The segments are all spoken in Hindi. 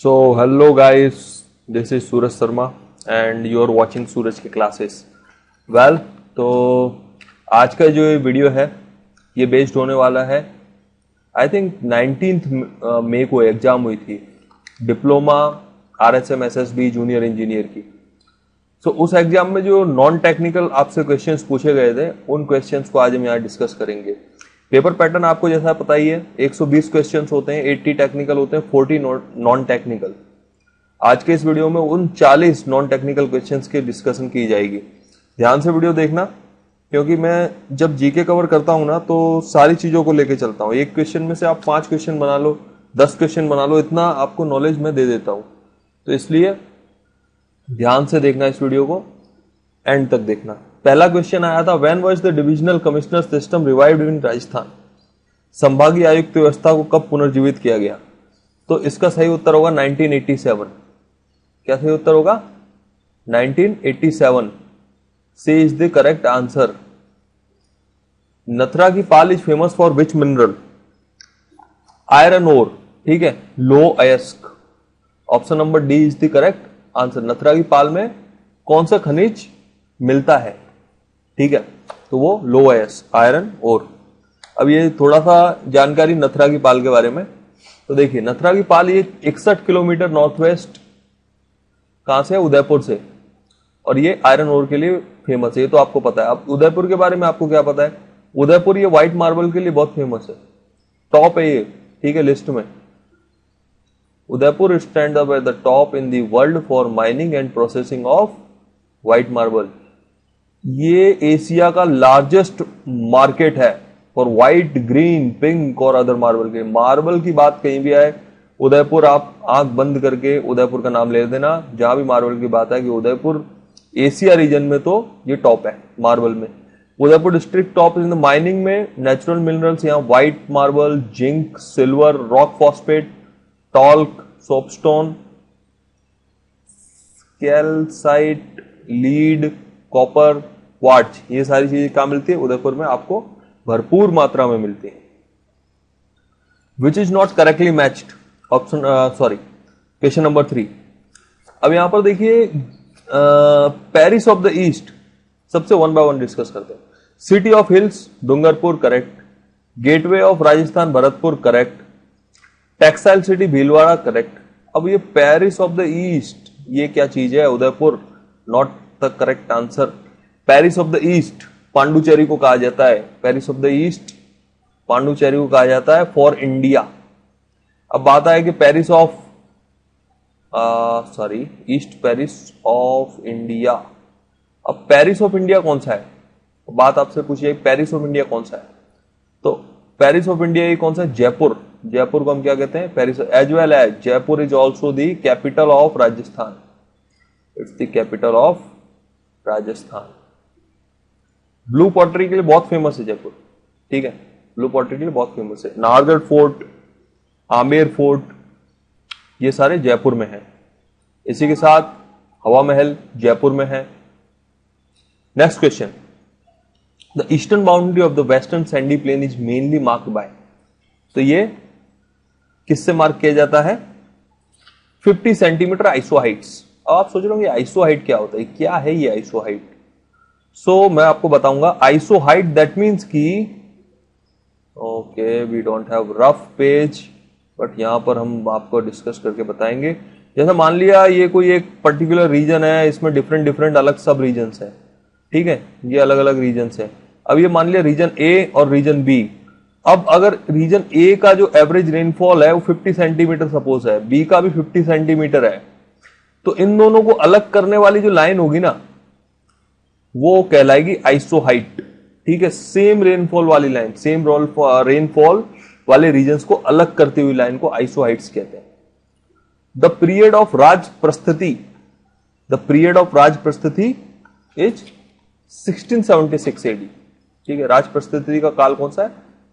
So hello guys, this is Suraj Sharma and you are watching सूरज के क्लासेस। वेल तो आज का जो ये वीडियो है ये बेस्ड होने वाला है, आई थिंक 19 मई को एग्जाम हुई थी diploma RSM SSB junior engineer की। सो उस एग्जाम में जो नॉन टेक्निकल आपसे क्वेश्चंस पूछे गए थे उन क्वेश्चंस को आज हम यहाँ डिस्कस करेंगे। पेपर पैटर्न आपको जैसा पता ही है, 120 क्वेश्चंस होते हैं, 80 टेक्निकल होते हैं, 40 नॉन टेक्निकल। आज के इस वीडियो में उन 40 नॉन टेक्निकल क्वेश्चंस की डिस्कशन की जाएगी। ध्यान से वीडियो देखना, क्योंकि मैं जब जीके कवर करता हूं ना तो सारी चीजों को लेके चलता हूं। एक क्वेश्चन में से आप 5 क्वेश्चन बना लो, 10 क्वेश्चन बना लो, इतना आपको नॉलेज मैं दे देता हूं। तो इसलिए ध्यान से देखना इस वीडियो को, एंड तक देखना। पहला क्वेश्चन आया था, when was the divisional commissioner system revived in Rajasthan? संभागीय आयुक्त व्यवस्था को कब पुनर्जीवित किया गया? तो इसका सही उत्तर होगा 1987। क्या सही उत्तर होगा? 1987 C is the correct answer. Nathra ki Pal is famous for which mineral? Iron ore, ठीक है, लो अयस्क। Option number D is the correct answer. Nathra ki Pal में कौन सा खनिज मिलता है? ठीक है, तो वो लो अयस्क, आयरन ओर। अब ये थोड़ा सा जानकारी नथरा की पाल के बारे में। तो देखिए, नथरा की पाल ये 61 किलोमीटर नॉर्थ वेस्ट कहां से है? उदयपुर से, और ये आयरन ओर के लिए फेमस है, ये तो आपको पता है। अब उदयपुर के बारे में आपको क्या पता है? उदयपुर ये व्हाइट मार्बल के लिए बहुत फेमस है, टॉप है ये, ठीक है, लिस्ट में। Udaipur stand up at the top in the world for mining and processing of white marble. ये एशिया का लार्जेस्ट मार्केट है फॉर व्हाइट, ग्रीन, पिंक और अदर मार्बल के। मार्बल की बात कहीं भी आए, उदयपुर, आप आंख बंद करके उदयपुर का नाम ले देना। जहां भी मार्बल की बात है कि उदयपुर एशिया रीजन में तो ये टॉप है मार्बल में। Udaipur district top in the mining में नेचुरल मिनरल्स, यहाँ white marble, zinc, silver, rock phosphate, talk, soapstone, calcite, lead, copper, quartz, ये सारी चीजें कहां मिलती है? उदयपुर में आपको भरपूर मात्रा में मिलती है। Which is not correctly matched? Option question number 3। अब यहां पर देखिए, पेरिस ऑफ द ईस्ट, सबसे वन बाय वन डिस्कस करते हैं। City of hills, Dungarpur, correct. Gateway of Rajasthan, Bharatpur, correct. Textile city, Bhilwara, correct. अब ये पेरिस ऑफ द ईस्ट, ये क्या चीज है? Udaipur, not the correct answer. Paris of the East Pondicherry को कहा जाता है। Paris of the East Pondicherry को कहा जाता है फॉर इंडिया। अब बात है कि Paris of east Paris of India. अब पेरिस ऑफ इंडिया कौन सा है? बात आपसे पूछिए, पेरिस ऑफ इंडिया कौन सा है? तो पेरिस ऑफ इंडिया ये कौन सा है? जयपुर। जयपुर को हम क्या कहते हैं? Paris. As well as Jaipur is also the capital of Rajasthan. It's the capital of Rajasthan. Blue pottery के लिए बहुत फेमस है जयपुर, ठीक है, ब्लू पॉटरी के लिए बहुत फेमस है। नाहरगढ़ फोर्ट, आमेर फोर्ट, ये सारे जयपुर में हैं। इसी के साथ हवा महल जयपुर में है। Next question, the eastern boundary of the western sandy plain is mainly marked by. तो ये किससे मार्क किया जाता है? 50 सेंटीमीटर आइसो हाइट्स। अब आप सोच रहे होंगे आइसो हाइट क्या होता है, क्या है ये आइसो हाइट? सो मैं आपको बताऊंगा। आइसो हाइट दैट मीन्स की, okay, we don't have rough page, but यहां पर हम आपको डिस्कस करके बताएंगे। जैसे मान लिया ये कोई एक पर्टिकुलर रीजन है, इसमें डिफरेंट डिफरेंट अलग सब रीजन्स है, ठीक है, ये अलग अलग रीजन्स है। अब ये मान लिया रीजन ए और रीजन बी। अब अगर रीजन ए का जो एवरेज रेनफॉल है वो 50 सेंटीमीटर सपोज है, बी का भी 50 सेंटीमीटर है, तो इन दोनों को अलग करने वाली जो लाइन होगी ना वो कहलाएगी आइसो हाइट, ठीक है। सेम रेनफॉल वाली लाइन, सेम रेनफॉल वाले रीजन्स को अलग करती हुई लाइन को आइसो हाइट्स कहते हैं। द पीरियड ऑफ राज प्रस्थिति, द पीरियड ऑफ राज प्रस्थिति इज 1676 AD, ठीक है। राज प्रस्थिति का काल कौन सा है?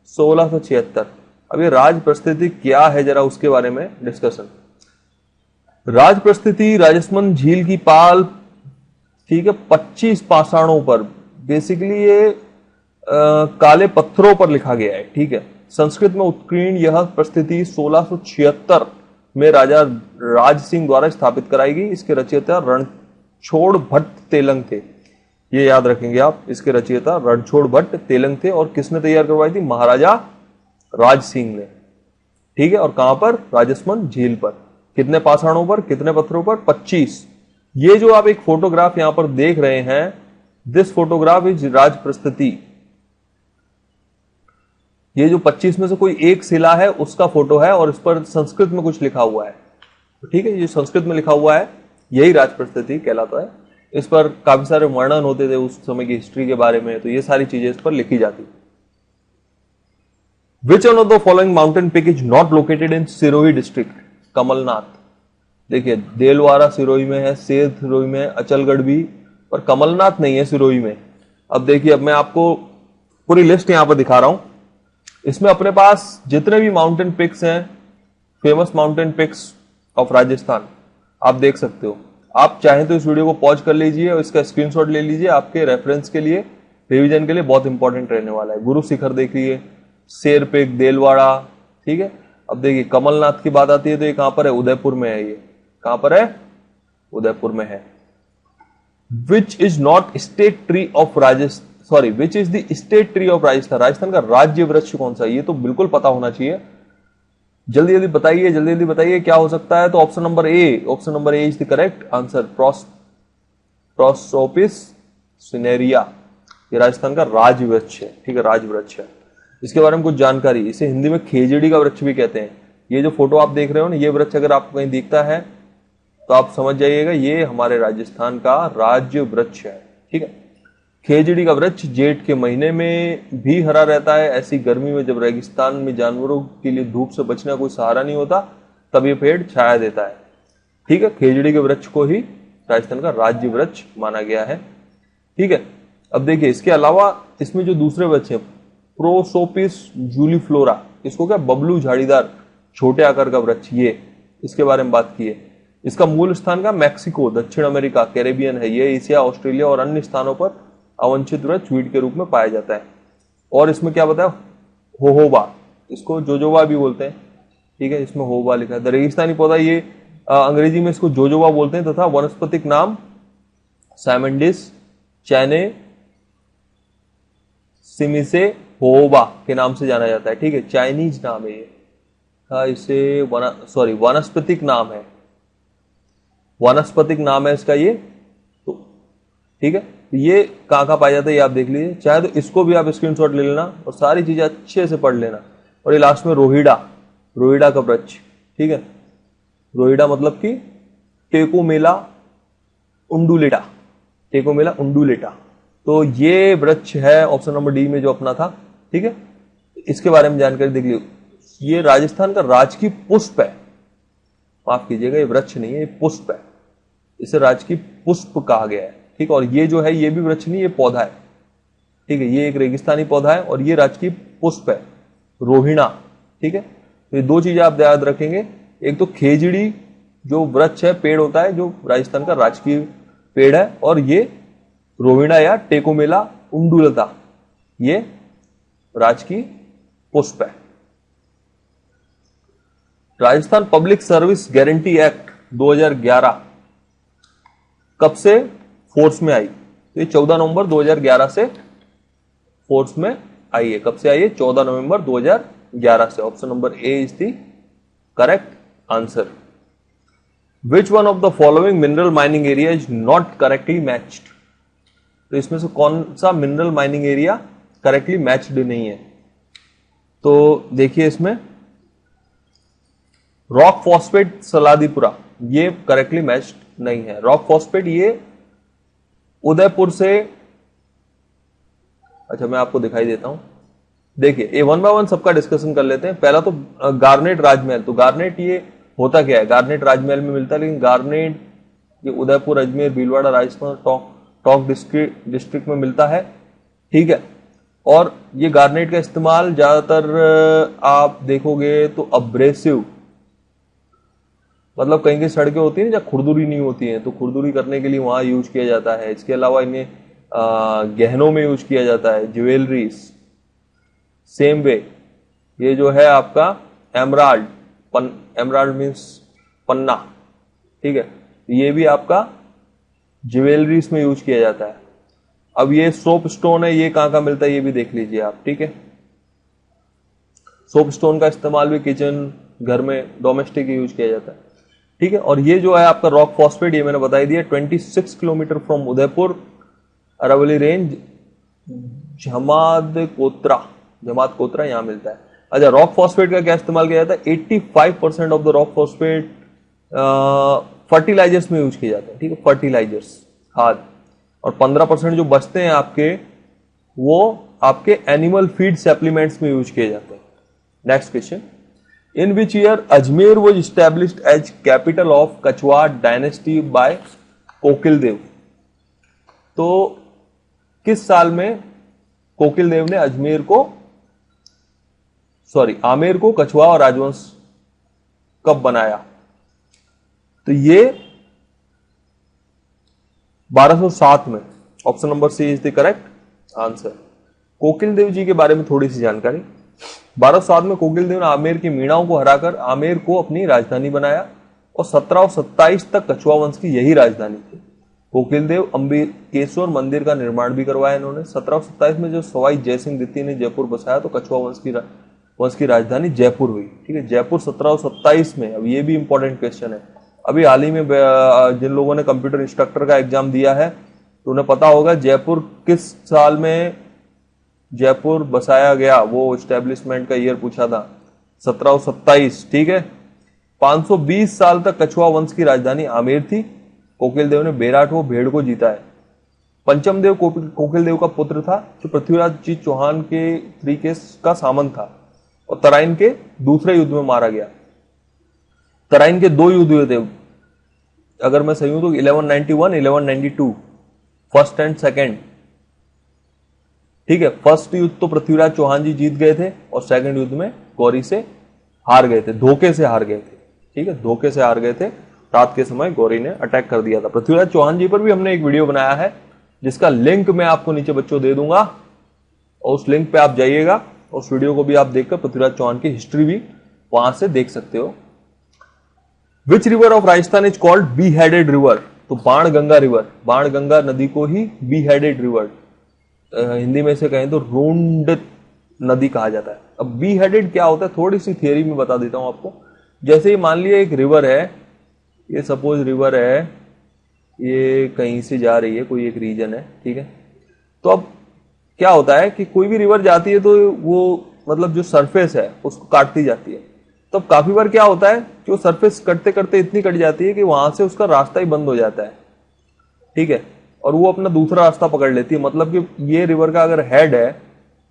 1676। अब ये राज प्रस्थिति क्या है, जरा उसके बारे में डिस्कशन। राज प्रस्थिति राजस्थान झील की पाल, ठीक है, 25 पाषाणों पर, बेसिकली ये काले पत्थरों पर लिखा गया है, ठीक है। संस्कृत में उत्कीर्ण यह प्रस्थिति 1676 में राजा राज सिंह द्वारा स्थापित कराई गई। इसके रचयिता रणछोड़ भट्ट तेलंग थे। ये याद रखेंगे आप, इसके रचयिता रणछोड़ भट्ट तेलंग थे। और किसने तैयार करवाई थी? महाराजा राज सिंह ने। ठीक है, और कहां पर? राजसमंद झील पर। कितने पाषाणों पर, कितने पत्थरों पर? 25। ये जो आप एक फोटोग्राफ यहां पर देख रहे हैं, दिस फोटोग्राफ इज राज प्रस्तुति। ये जो 25 में से कोई एक शिला है उसका फोटो है और इस पर संस्कृत में कुछ लिखा हुआ है। ठीक है, ये संस्कृत में लिखा हुआ है, यही राज प्रस्तुति कहलाता है। इस पर काफी सारे वर्णन होते थे उस समय की हिस्ट्री के बारे में, तो ये सारी चीजें इस पर लिखी जाती। Which one of the following mountain peak is not located in Sirohi district? Kamalnath. देखिए, देलवाड़ा सिरोही में है, सेर सिरोही में है, अचलगढ़ भी, पर कमलनाथ नहीं है सिरोही में। अब देखिए, अब मैं आपको पूरी लिस्ट यहां पर दिखा रहा हूं। इसमें अपने पास जितने भी माउंटेन पिक्स हैं, famous mountain peaks of Rajasthan, आप देख सकते हो। आप चाहें तो इस वीडियो को पॉज कर लीजिए और इसका स्क्रीनशॉट ले लीजिए, आपके रेफरेंस के लिए, रिवीजन के लिए बहुत इंपॉर्टेंट रहने वाला है। गुरु शिखर देखिए, शेर पिक, देलवाड़ा। ठीक है, अब देखिए कमलनाथ की बात आती है तो ये कहां पर है? उदयपुर में है। ये कहां पर है? उदयपुर में है। Which is not state tree of Rajasthan, sorry, which is the state tree of Rajasthan? Rajasthan का राज्य वृक्ष कौन सा है? ये तो बिल्कुल पता होना चाहिए। जल्दी जल्दी बताइए, जल्दी जल्दी बताइए क्या हो सकता है। तो option number A, option number A is the correct answer. Prosopis सिनेरिया, ये राजस्थान का राज वृक्ष है। ठीक है, राज वृक्ष है। इसके बारे में कुछ जानकारी, इसे हिंदी में खेजड़ी का वृक्ष भी कहते हैं। ये जो फोटो आप देख रहे हो ना, ये वृक्ष अगर आपको कहीं दिखता है तो आप समझ जाइएगा ये हमारे राजस्थान का राज्य वृक्ष है। ठीक है, खेजड़ी का वृक्ष जेठ के महीने में भी हरा रहता है। ऐसी गर्मी में जब रेगिस्तान में जानवरों के लिए धूप से बचने का कोई सहारा नहीं होता, तब ये पेड़ छाया देता है। ठीक है, खेजड़ी के वृक्ष को ही राजस्थान का राज्य वृक्ष माना गया है। ठीक है, अब देखिए इसके अलावा इसमें जो दूसरे वृक्ष है, प्रोसोपिस जूलीफ्लोरा, इसको क्या? बबलू झाड़ीदार छोटे आकार का वृक्ष, ये इसके बारे में बात की है। इसका मूल स्थान का मैक्सिको, दक्षिण अमेरिका, कैरेबियन है। ये एशिया, ऑस्ट्रेलिया और अन्य स्थानों पर अवंछित वृक्ष वीड के रूप में पाया जाता है। और इसमें क्या बताया? होहोबा, इसको जोजोबा भी बोलते हैं। ठीक है, इसमें होहोबा लिखा है। रेगिस्तानी पौधा, ये अंग्रेजी में इसको जोजोबा बोलते हैं, तथा वनस्पतिक नाम साइमंडिस चैने सिमिसे होहोबा के नाम से जाना जाता है। ठीक है, चाइनीज नाम है ये। इसे वनस्पतिक नाम है, वनस्पतिक नाम है इसका ये। तो ठीक है, ये कहां कहां पाया जाता है ये आप देख लीजिए। चाहे तो इसको भी आप स्क्रीनशॉट ले लेना और सारी चीजें अच्छे से पढ़ लेना। और ये लास्ट में रोहिड़ा, रोहिड़ा का वृक्ष। ठीक है, रोहिड़ा मतलब कि टेकोमेला उंडुलेटा, टेकोमेला उंडुलेटा। तो ये वृक्ष है ऑप्शन नंबर डी में जो अपना था। ठीक है, इसके बारे में जानकारी देख लीजिए। ये राजस्थान का राजकीय पुष्प है, माफ कीजिएगा, ये वृक्ष नहीं है, ये पुष्प है। इसे राजकीय पुष्प कहा गया है। ठीक है, और ये जो है ये भी वृक्ष नहीं, ये पौधा है। ठीक है, ये एक रेगिस्तानी पौधा है और ये राजकीय पुष्प है, रोहिणा। ठीक है, तो ये दो चीजें आप याद रखेंगे। एक तो खेजड़ी जो वृक्ष है, पेड़ होता है, जो राजस्थान का राजकीय पेड़ है, और ये रोहिणा या टेकोमेला उंडुलता, ये राजकीय पुष्प है। Rajasthan public service guarantee act 2011 कब से फोर्स में आई? तो ये 14 नवंबर 2011 से फोर्स में आई है। कब से आई है? 14 नवंबर 2011 से। Option number A is the correct answer. Which one of the following mineral mining area is not correctly matched? तो इसमें से कौन सा mineral mining area correctly matched नहीं है? तो देखिए इसमें रॉक फॉस्फेट सलादीपुरा, ये करेक्टली मैच्ड नहीं है। रॉक फॉस्फेट ये उदयपुर से, अच्छा मैं आपको दिखाई देता हूं। देखिए ये वन बाय वन सबका डिस्कशन कर लेते हैं। पहला तो गार्नेट राजमहल। तो गार्नेट ये होता क्या है? गार्नेट राजमहल में मिलता है, लेकिन गार्नेट ये उदयपुर, अजमेर, भीलवाड़ा, राजस्थान, टोंक डिस्ट्रिक्ट में मिलता है। ठीक है, और ये गार्नेट का इस्तेमाल ज्यादातर आप देखोगे तो अब्रेसिव, मतलब कहीं की सड़कें होती है जहाँ खुरदुरी नहीं होती है, तो खुरदुरी करने के लिए वहां यूज किया जाता है। इसके अलावा इन्हें गहनों में यूज किया जाता है, ज्वेलरीज। सेम वे ये जो है आपका एमराल्ड, एमराल्ड मीन्स पन्ना, ठीक है। ये भी आपका ज्वेलरीज में यूज किया जाता है। अब ये सोप स्टोन है, ये कहां कहां मिलता है ये भी देख लीजिए आप, ठीक है। सोप स्टोन का इस्तेमाल भी किचन, घर में डोमेस्टिक यूज किया जाता है, ठीक है। और ये जो है आपका रॉक फॉस्फेट, ये मैंने बताई दिया, 26 kilometre from Udaipur Aravalli range, जमात कोतरा यहां मिलता है। अच्छा, रॉक फॉस्फेट का क्या इस्तेमाल किया जाता है? 85% of the rock phosphate fertilizers में यूज किए जाते हैं, ठीक है, फर्टिलाइजर्स, खाद। और 15% जो बचते हैं आपके, वो आपके एनिमल फीड सप्लीमेंट्स में यूज किए जाते हैं। Next question, in which year Ajmer was established as capital of Kachhwaha dynasty by Kokil Dev? तो किस साल में कोकिल देव ने आमेर को कछवाड़ राजवंश कब बनाया? तो ये 1207 में। Option number C is the correct answer. Kokil Dev ji के बारे में थोड़ी सी जानकारी। 1207 में कोकिल देव ने आमेर की मीणाओं को हराकर आमेर को अपनी राजधानी बनाया और 1727 तक कछवाड़ वंश की यही राजधानी थी। कोकिल देव अम्बिकेश्वर मंदिर का निर्माण भी करवाया इन्होंने। 1727 में जो सवाई जयसिंह द्वितीय ने जयपुर बसाया तो कछवाड़ वंश की राजधानी जयपुर हुई, ठीक है, जयपुर 1727 में। अब ये भी इंपॉर्टेंट क्वेश्चन है। अभी हाल ही में जिन लोगों ने कंप्यूटर इंस्ट्रक्टर का एग्जाम दिया है तो उन्हें पता होगा जयपुर किस साल में जयपुर बसाया गया, वो एस्टेब्लिशमेंट का ईयर पूछा था, 1727, ठीक है। 520 साल तक कछवाड़ वंश की राजधानी आमेर थी। कोकिल देव ने बेराटो भेड़ को जीता है। पंचम देव कोकिल देव का पुत्र था जो पृथ्वीराज जी चौहान के तरीके का सामंत था और तराइन के दूसरे युद्ध में मारा गया। तराइन के 2 युद्ध हुए थे, अगर मैं सही हूं तो 1191, 1192, फर्स्ट एंड सेकेंड, ठीक है। फर्स्ट युद्ध तो पृथ्वीराज चौहान जी जीत गए थे और सेकंड युद्ध में गौरी से हार गए थे, धोखे से हार गए थे, ठीक है, धोखे से हार गए थे। रात के समय गौरी ने अटैक कर दिया था। पृथ्वीराज चौहान जी पर भी हमने एक वीडियो बनाया है जिसका लिंक मैं आपको नीचे बच्चों दे दूंगा और उस लिंक पे आप जाइएगा, उस वीडियो को भी आप देखकर पृथ्वीराज चौहान की हिस्ट्री भी वहां से देख सकते हो। Which river of Rajasthan is called be headed river? तो बाणगंगा रिवर, बाणगंगा नदी को ही बी हेडेड रिवर, हिंदी में से कहें तो रूंड नदी कहा जाता है। अब बी हेडेड क्या होता है थोड़ी सी थियरी में बता देता हूं आपको। जैसे मान लिया एक रिवर है, ये सपोज रिवर है, ये कहीं से जा रही है, कोई एक रीजन है, ठीक है। तो अब क्या होता है कि कोई भी रिवर जाती है तो वो मतलब जो सरफेस है उसको काटती जाती है। तो अब काफी बार क्या होता है कि वो सरफेस कटते कटते इतनी कट जाती है कि वहां से उसका रास्ता ही बंद हो जाता है, ठीक है, और वो अपना दूसरा रास्ता पकड़ लेती है। मतलब कि ये रिवर का अगर हेड है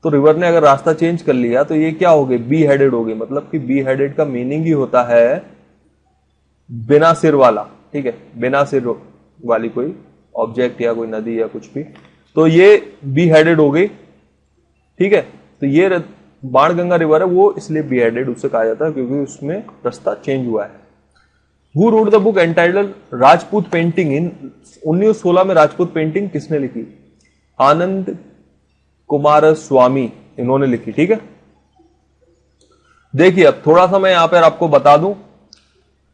तो रिवर ने अगर रास्ता चेंज कर लिया तो ये क्या हो गई? बी हेडेड हो गई। मतलब कि बी हेडेड का मीनिंग ही होता है बिना सिर वाला, ठीक है, बिना सिर वाली कोई ऑब्जेक्ट या कोई नदी या कुछ भी, तो ये बी हेडेड हो गई, ठीक है। तो ये बाणगंगा रिवर है, वो इसलिए बी हेडेड उससे कहा जाता है क्योंकि उसमें रास्ता चेंज हुआ है। Who wrote the book entitled Rajput painting in 1916 में राजपूत पेंटिंग किसने लिखी? आनंद कुमार स्वामी, इन्होंने लिखी, ठीक है। देखिए अब थोड़ा सा मैं यहां पर आपको बता दूं,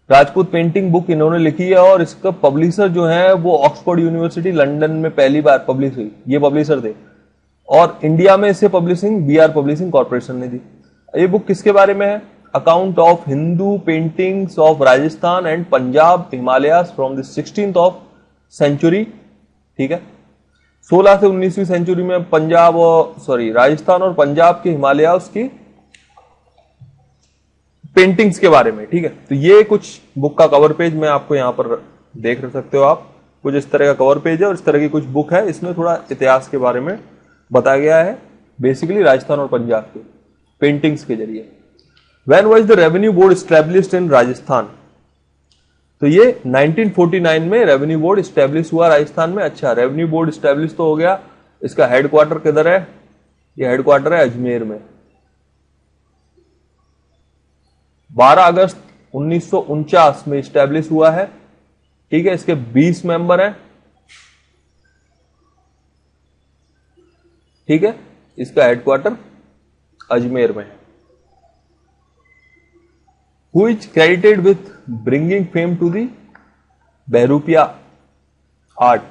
राजपूत पेंटिंग बुक इन्होंने लिखी है और इसका पब्लिशर जो है वो ऑक्सफोर्ड यूनिवर्सिटी लंदन में पहली बार पब्लिश हुई, ये पब्लिशर थे। और इंडिया में इसे पब्लिशिंग बीआर पब्लिशिंग कॉर्पोरेशन ने दी। ये बुक किसके बारे में है? Account of Hindu paintings of Rajasthan and Punjab Himalayas from the 16th of century, ठीक है। 16 से 19वीं सेंचुरी में राजस्थान और पंजाब के हिमालयास की पेंटिंग्स के बारे में, ठीक है। तो ये कुछ बुक का कवर पेज मैं आपको यहां पर देख सकते हो आप, कुछ इस तरह का कवर पेज है और इस तरह की कुछ बुक है। इसमें थोड़ा इतिहास के बारे में बताया गया है, बेसिकली राजस्थान और पंजाब के पेंटिंग्स के जरिए। When was the revenue board established in Rajasthan? तो ये 1949 में रेवेन्यू बोर्ड एस्टैब्लिश हुआ राजस्थान में। अच्छा, रेवेन्यू बोर्ड एस्टैब्लिश तो हो गया, इसका हेडक्वार्टर किधर है? ये हेडक्वार्टर है अजमेर में। 12 अगस्त 1949 में एस्टैब्लिश हुआ है, ठीक है। इसके 20 मेंबर हैं, ठीक है। इसका हेडक्वार्टर अजमेर में है। Who is credited with bringing fame to the Bahrupiya art.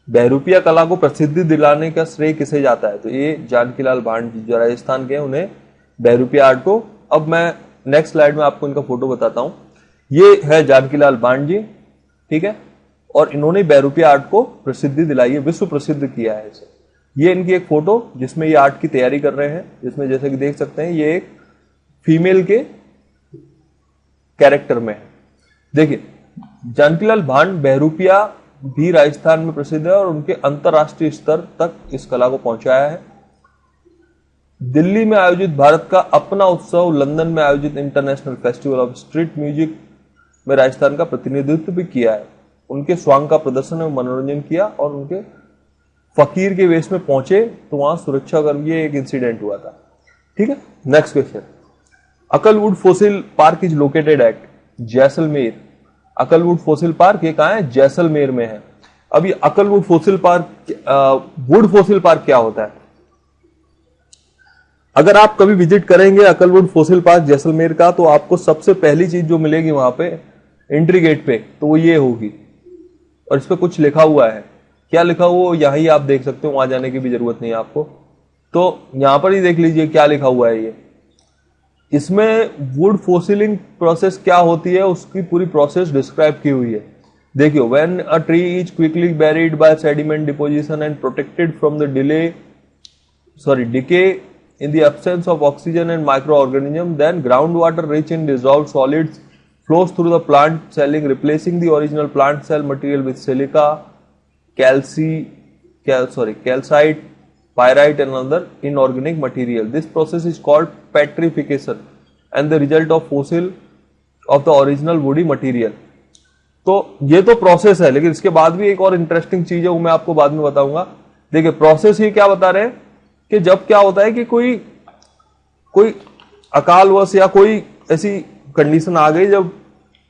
बहरूपिया कला को प्रसिद्धि दिलाने का श्रेय किसे जाता है? तो ये जानकीलाल भांड जी जो राजस्थान के हैं, उन्हें बहरूपिया आर्ट को। अब मैं नेक्स्ट स्लाइड में आपको इनका फोटो बताता हूं। ये है जानकीलाल भांड जी, ठीक है, और इन्होंने बहरूपिया आर्ट को प्रसिद्धि दिलाई है, विश्व प्रसिद्ध किया है इसे। ये इनकी एक फोटो जिसमें ये आर्ट की तैयारी कर रहे हैं, जिसमें जैसे कि देख सकते हैं ये एक फीमेल के कैरेक्टर में है। देखिए, जानकीलाल भांड बहरूपिया भी राजस्थान में प्रसिद्ध है और उनके अंतरराष्ट्रीय स्तर तक इस कला को पहुंचाया है। दिल्ली में आयोजित भारत का अपना उत्सव, लंदन में आयोजित international festival of street music में राजस्थान का प्रतिनिधित्व भी किया है। उनके स्वांग का प्रदर्शन और मनोरंजन किया और उनके फकीर के वेश में पहुंचे तो वहां सुरक्षाकर्मी एक इंसिडेंट हुआ था। ठीक है, next question. Akal wood fossil park is located at Jaisalmer. Akal wood fossil park ये कहां है? जैसलमेर में है। अब ये Akal wood fossil park, wood fossil park क्या होता है? अगर आप कभी विजिट करेंगे अकलवुड फॉसिल पार्क जैसलमेर का, तो आपको सबसे पहली चीज जो मिलेगी वहां पे एंट्री गेट पे, तो वो ये होगी, और इस पे कुछ लिखा हुआ है। क्या लिखा हुआ यहां ही आप देख सकते हो, वहां जाने की भी जरूरत नहीं है आपको। तो यहां पर ही देख लीजिए क्या लिखा हुआ है। ये इसमें वुड फॉसिलिंग प्रोसेस क्या होती है उसकी पूरी प्रोसेस डिस्क्राइब की हुई है। देखियो, when a tree is quickly buried by sediment deposition and protected from the decay in the absence of oxygen and microorganism, then groundwater rich in dissolved solids flows through the plant celling, replacing the original plant cell material with silica, calcite, pyrite and other inorganic material. This process is called petrification and the result of fossil of the original woody material. तो ये तो प्रोसेस है, लेकिन इसके बाद भी एक और इंटरेस्टिंग चीज है, वो मैं आपको बाद में बताऊंगा। देखिए, प्रोसेस ये क्या बता रहे हैं कि जब क्या होता है कि कोई अकालवश या कोई ऐसी कंडीशन आ गई जब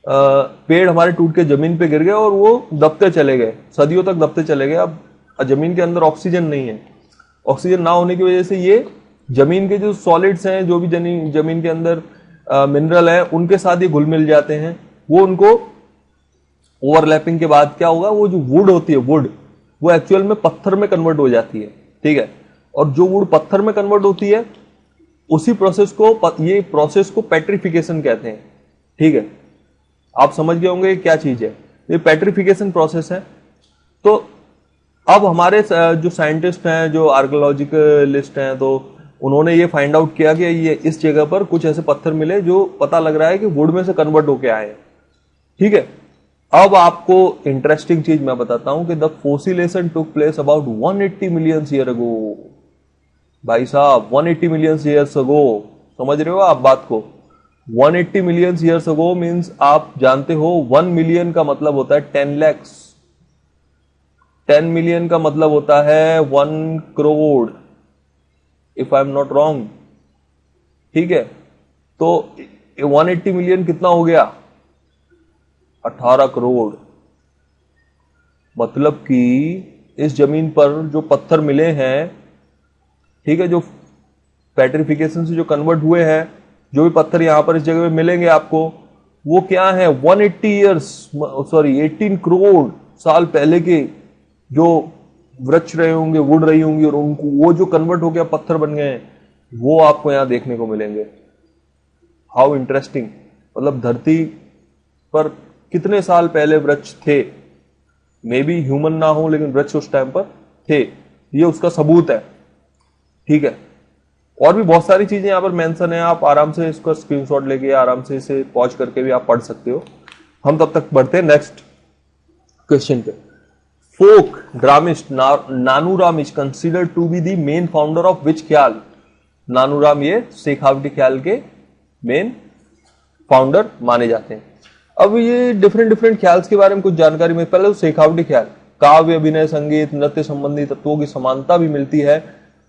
पेड़ हमारे टूट के जमीन पे गिर गए और वो दबते चले गए, सदियों तक दबते चले गए। अब जमीन के अंदर ऑक्सीजन नहीं है, ऑक्सीजन ना होने की वजह से ये जमीन के जो सॉलिड्स हैं, जो भी जमीन के अंदर मिनरल है, उनके साथ ये घुल मिल जाते हैं। वो उनको ओवरलैपिंग के बाद क्या होगा, वो जो वुड होती है, वुड वो एक्चुअल में पत्थर में कन्वर्ट हो जाती है। ठीक है, और जो वुड पत्थर में कन्वर्ट होती है उसी प्रोसेस को पेट्रिफिकेशन कहते हैं। ठीक है, आप समझ गए होंगे क्या चीज है, ये पेट्रिफिकेशन प्रोसेस है। तो अब हमारे जो साइंटिस्ट हैं, जो आर्कियोलॉजिकलिस्ट हैं, तो उन्होंने ये फाइंड आउट किया कि ये इस जगह पर कुछ ऐसे पत्थर मिले जो पता लग रहा है कि वुड में से कन्वर्ट होके आए हैं। ठीक है, अब आपको इंटरेस्टिंग चीज मैं बताता हूं कि the fossilisation took place about 180 million year ago. भाई साहब, 180 मिलियन ईयर्स अगो, समझ रहे हो आप बात को? 180 मिलियन ईयर्स अगो मींस आप जानते हो 1 मिलियन का मतलब होता है 10 lakhs, 10 मिलियन का मतलब होता है 1 crore, if I am not wrong. ठीक है, तो 180 मिलियन कितना हो गया? 18 करोड़। मतलब कि इस जमीन पर जो पत्थर मिले हैं, ठीक है, जो पेट्रिफिकेशन से जो कन्वर्ट हुए हैं, जो भी पत्थर यहां पर इस जगह में मिलेंगे आपको, वो क्या है? 18 करोड़ साल पहले के जो वृक्ष रहे होंगे, वुड रही होंगी, और उनको वो जो कन्वर्ट हो गया पत्थर बन गए, वो आपको यहां देखने को मिलेंगे। How interesting. मतलब धरती पर कितने साल पहले वृक्ष थे, मे बी ह्यूमन ना हो लेकिन वृक्ष उस टाइम पर थे, ये उसका सबूत है। ठीक है, और भी बहुत सारी चीजें यहां पर मेंशन है, आप आराम से इसका स्क्रीनशॉट लेके आराम से इसे पॉज करके भी आप पढ़ सकते हो। हम तब तक बढ़ते हैं नेक्स्ट क्वेश्चन पे। Folk dramatist Nanuram is considered to be the main founder of which Khayal? Nanuram ये शेखावटी ख्याल के मेन फाउंडर माने जाते हैं। अब ये डिफरेंट ख्याल के बारे में कुछ जानकारी में, पहले तो शेखावटी ख्याल, काव्य, अभिनय, संगीत, नृत्य संबंधी तत्वों की समानता भी मिलती है।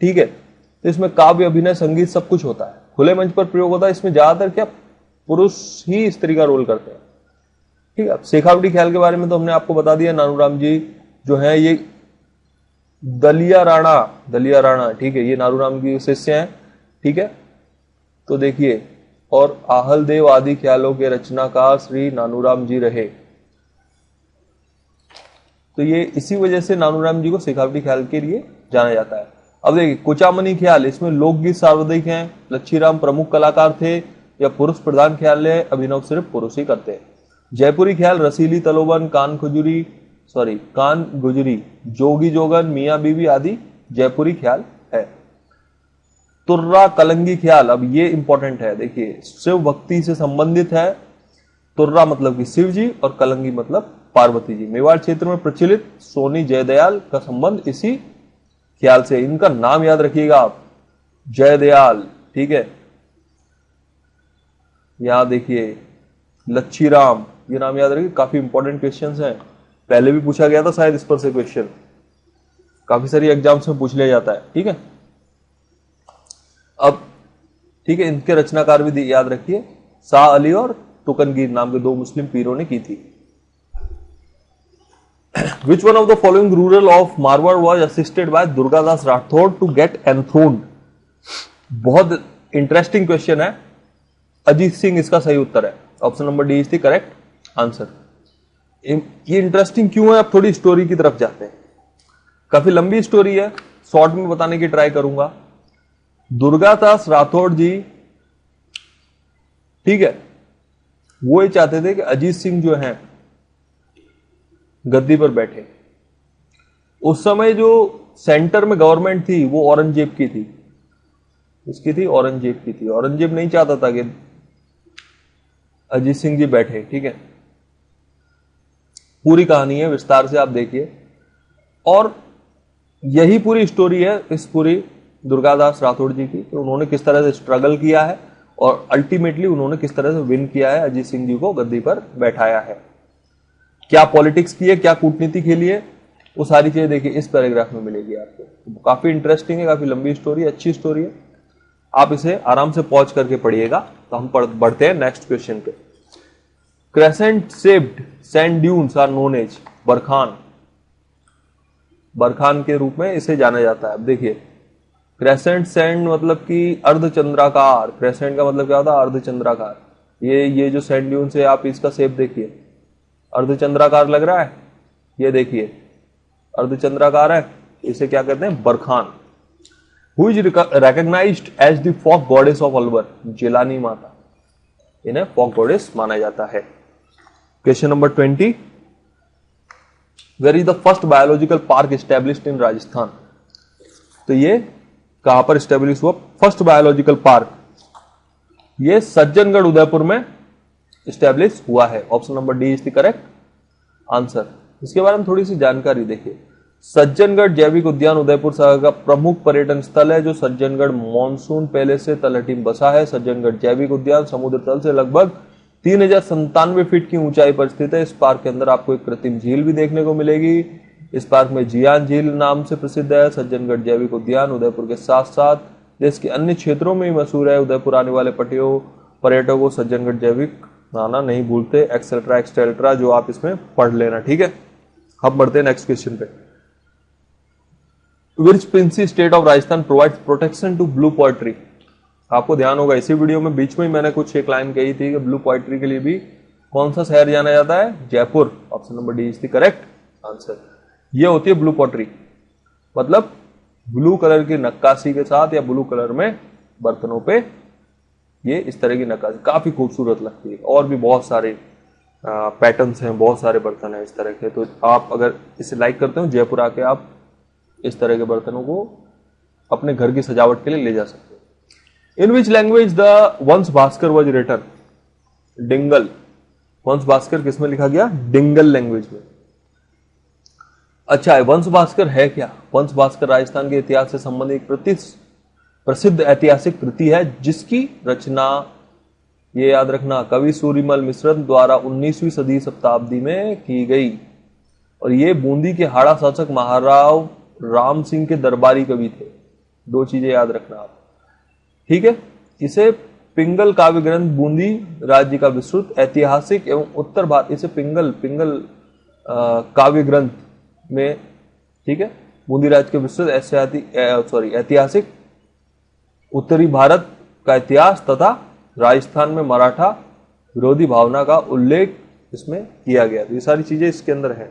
ठीक है, तो इसमें काव्य, अभिनय, संगीत सब कुछ होता है, खुले मंच पर प्रयोग होता है। इसमें ज्यादातर क्या पुरुष ही स्त्री का रोल करते हैं। ठीक है, शेखावटी ख्याल के बारे में तो हमने आपको बता दिया। नानूराम जी जो है ये दलिया राणा, ठीक है, ये नानूराम की शिष्य हैं। ठीक है, तो देखिए और आहलदेव आदि ख्यालों के रचनाकार श्री नानूराम जी रहे। तो ये इसी वजह से नानूराम जी को शेखावटी ख्याल के लिए जाना जाता है। अब देखिए कुचामनी ख्याल, इसमें लोकगीत सर्वाधिक हैं। लच्छीराम प्रमुख कलाकार थे या पुरुष प्रधान ख्याल है, अभिनव सिर्फ पुरुष ही करते हैं। जयपुरी ख्याल रसीली तलोबन, कान गुजरी, जोगी जोगन, मियाँ बीवी आदि जयपुरी ख्याल है। तुर्रा कलंगी ख्याल, अब ये इंपॉर्टेंट है, देखिए शिव भक्ति से संबंधित है। तुर्रा मतलब कि शिव जी और कलंगी मतलब पार्वती जी। मेवाड़ क्षेत्र में प्रचलित सोनी जयदयाल का संबंध इसी ख्याल से। इनका नाम याद रखिएगा आप, जयदयाल, ठीक है। यहां देखिए लच्छीराम, ये नाम याद रखिए, काफी इंपॉर्टेंट क्वेश्चंस हैं। पहले भी पूछा गया था शायद इस पर से क्वेश्चन, काफी सारी एग्जाम्स में पूछ लिया जाता है, ठीक है। अब ठीक है, इनके रचनाकार भी याद रखिए, शाह अली और तुकनगीर नाम के दो मुस्लिम पीरों ने की थी। Which one of the following ruler of Marwar was assisted by Durgadas Rathore to get enthroned? बहुत इंटरेस्टिंग क्वेश्चन है। अजीत सिंह इसका सही उत्तर है। Option number D is the correct answer. ये इंटरेस्टिंग क्यों है, अब थोड़ी स्टोरी की तरफ जाते हैं। काफी लंबी स्टोरी है, शॉर्ट में बताने की ट्राई करूंगा। दुर्गादास राठौड़ जी, ठीक है, वो ये चाहते थे कि अजीत सिंह जो हैं गद्दी पर बैठे। उस समय जो सेंटर में गवर्नमेंट थी वो औरंगजेब की थी। इसकी थी औरंगजेब की थी। औरंगजेब नहीं चाहता था कि अजीत सिंह जी बैठे, ठीक है। पूरी कहानी है, विस्तार से आप देखिए। और यही पूरी स्टोरी है इस पूरी दुर्गादास राठौड़ जी की, तो उन्होंने किस तरह से स्ट्रगल किया है और अल्टीमेटली उन्होंने किस तरह से विन किया है, अजीत सिंह जी को गद्दी पर बैठाया है। क्या पॉलिटिक्स की है, क्या कूटनीति खेली है, वो सारी चीजें देखिए इस पैराग्राफ में मिलेगी आपको। काफी इंटरेस्टिंग है, काफी लंबी स्टोरी है, अच्छी स्टोरी है। आप इसे आराम से पॉज करके पढ़िएगा। तो हम बढ़ते हैं नेक्स्ट क्वेश्चन पे। Crescent shaped sand dunes are known as barkhan. Barkhan के रूप में इसे जाना जाता है। अब देखिए क्रेसेंट सैंड मतलब कि अर्धचंद्राकार। क्रेसेंट का मतलब क्या होता है, अर्धचंद्राकार। ये जो सैंड ड्यून्स है, आप इसका शेप देखिए, अर्धचंद्राकार लग रहा है। ये देखिए अर्धचंद्राकार है, इसे क्या कहते हैं, barkhan. Who is recognized as the folk goddess of Alwar. Jilani Mata, इन्हें फॉक गॉडेस माना जाता है। Question number 20, where is the first biological park established in Rajasthan. तो ये कहां पर एस्टेब्लिश हुआ फर्स्ट बायोलॉजिकल पार्क, ये सज्जनगढ़ उदयपुर में एस्टेब्लिश हुआ है। Option number D is the correct answer. इसके बारे में थोड़ी सी जानकारी देखिए। सज्जनगढ़ जैविक उद्यान उदयपुर शहर का प्रमुख पर्यटन स्थल है, जो सज्जनगढ़ मॉनसून पैलेस से तलहटी में बसा है। सज्जनगढ़ जैविक उद्यान समुद्र तल से लगभग 3097 फीट की ऊंचाई पर स्थित है। इस पार्क के अंदर आपको एक कृत्रिम झील भी देखने को मिलेगी। इस पार्क में जियान झील नाम से प्रसिद्ध है। सज्जनगढ़ जैविक उद्यान उदयपुर के साथ साथ देश के अन्य क्षेत्रों में भी मशहूर है। उदयपुर आने वाले पर्यटकों को सज्जनगढ़ जैविक आना नहीं भूलते, एक्सेट्रा एक्सेट्रा, जो आप इसमें पढ़ लेना, ठीक है। अब बढ़ते हैं नेक्स्ट क्वेश्चन पे। Which princely state of Rajasthan provides protection to blue poetry. आपको ध्यान होगा इसी वीडियो में बीच में ही मैंने कुछ एक लाइन कही थी कि ब्लू पोएट्री के लिए भी कौन सा शहर जाना जाता है, Jaipur. Option number D is the correct answer. ये होती है ब्लू पोएट्री, मतलब ब्लू कलर की नक्काशी के साथ या ब्लू कलर में बर्तनों पे ये इस तरह की नक्काशी काफी खूबसूरत लगती है। और भी बहुत सारे पैटर्न्स हैं, बहुत सारे बर्तन हैं इस तरह के। तो आप अगर इसे लाइक करते हो, जयपुर आके आप इस तरह के बर्तनों को अपने घर की सजावट के लिए ले जा सकते हो। इन विच लैंग्वेज द वंश भास्कर वॉज रिटन। डिंगल, वंश भास्कर किसमें लिखा गया, डिंगल लैंग्वेज में। अच्छा, वंश भास्कर है क्या। वंश भास्कर राजस्थान के इतिहास से संबंधित प्रसिद्ध ऐतिहासिक कृति है, जिसकी रचना, ये याद रखना, कवि सूर्यमल मिश्र द्वारा 19वीं सदी शताब्दी में की गई। और ये बूंदी के हाड़ा शासक महाराव राम सिंह के दरबारी कवि थे। दो चीजें याद रखना आप, ठीक है। इसे पिंगल काव्य ग्रंथ बूंदी राज्य का विस्तृत ऐतिहासिक एवं उत्तर भारत, इसे पिंगल काव्य ग्रंथ में, ठीक है, बूंदी राज्य के विस्तृत ऐतिहासिक उत्तरी भारत का इतिहास तथा राजस्थान में मराठा विरोधी भावना का उल्लेख इसमें किया गया। तो ये सारी चीजें इसके अंदर है।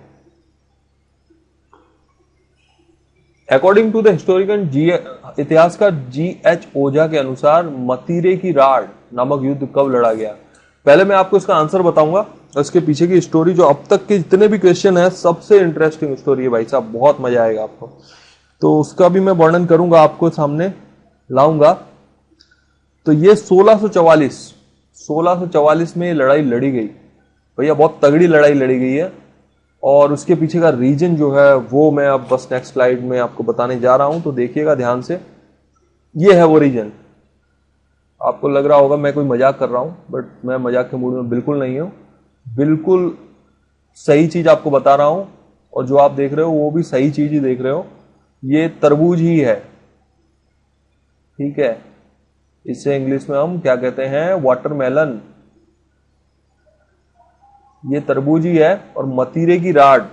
अकॉर्डिंग टू द हिस्टोरिकन इतिहासकार G.H. ओझा के अनुसार मतीरे की राड़ नामक युद्ध कब लड़ा गया? पहले मैं आपको इसका आंसर बताऊंगा और इसके पीछे की स्टोरी, जो अब तक के जितने भी क्वेश्चन है सबसे इंटरेस्टिंग स्टोरी है भाई साहब, बहुत मजा आएगा आपको। तो उसका भी मैं वर्णन करूंगा, आपको सामने लाऊंगा। तो ये 1644 में ये लड़ाई लड़ी गई भैया, बहुत तगड़ी लड़ाई लड़ी गई है। और उसके पीछे का रीजन जो है वो मैं अब बस नेक्स्ट स्लाइड में आपको बताने जा रहा हूं, तो देखिएगा ध्यान से। ये है वो रीजन। आपको लग रहा होगा मैं कोई मजाक कर रहा हूं, बट मैं मजाक के मूड में बिल्कुल नहीं हूं, बिल्कुल सही चीज आपको बता रहा हूं। और जो आप देख रहे हो वो भी सही चीज ही देख रहे हो। ये तरबूज ही है, ठीक है। इसे इंग्लिश में हम क्या कहते हैं? वाटरमेलन। ये तरबूज ही है। और मतीरे की राड,